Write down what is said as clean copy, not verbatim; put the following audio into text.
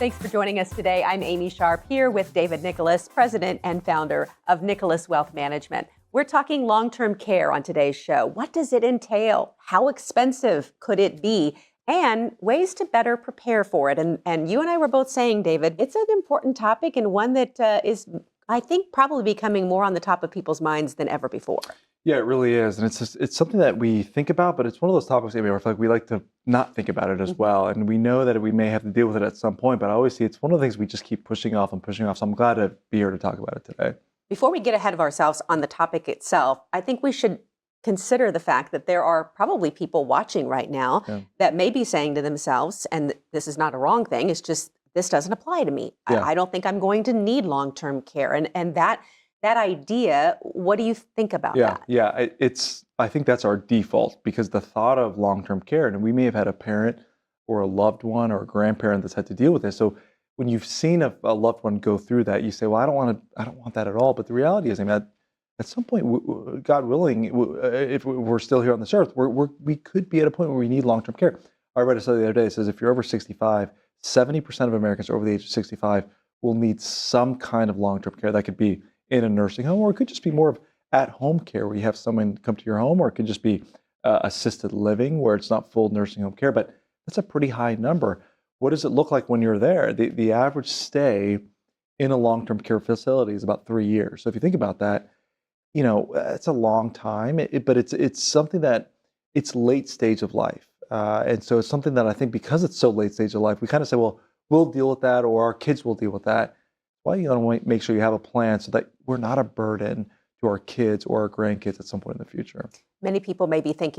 Thanks for joining us today. I'm Amy Sharp here with David Nicholas, president and founder of Nicholas Wealth Management. We're talking long-term care on today's show. What does it entail? How expensive could it be? And ways to better prepare for it. And you and I were both saying, David, it's an important topic and one that is, I think, probably becoming more on the top of people's minds than ever before. Yeah, it really is. And it's something that we think about, but it's one of those topics, Amy, where I feel like we like to not think about it as well. And we know that we may have to deal with it at some point, but I always see it's one of the things we just keep pushing off and pushing off. So I'm glad to be here to talk about it today. Before we get ahead of ourselves on the topic itself, I think we should consider the fact that there are probably people watching right now that may be saying to themselves, and this is not a wrong thing, it's just, this doesn't apply to me. I don't think I'm going to need long-term care. And that idea, what do you think about that? Yeah, I think that's our default, because the thought of long-term care, and we may have had a parent or a loved one or a grandparent that's had to deal with this. So when you've seen a loved one go through that, you say, well, I don't want that at all. But the reality is, I mean, at some point, God willing, if we're still here on this earth, we could be at a point where we need long-term care. I read a study the other day that says if you're over 65, 70% of Americans over the age of 65 will need some kind of long-term care. That could be in a nursing home, or it could just be more of at-home care where you have someone come to your home, or it could just be assisted living where it's not full nursing home care. But that's a pretty high number. What does it look like when you're there? The average stay in a long-term care facility is about 3 years. So if you think about that, you know, it's a long time, but it's something that it's late stage of life. And so it's something that I think, because it's so late stage of life, we kind of say, well, we'll deal with that, or our kids will deal with that. Well, you want to make sure you have a plan so that we're not a burden to our kids or our grandkids at some point in the future. Many people may be thinking,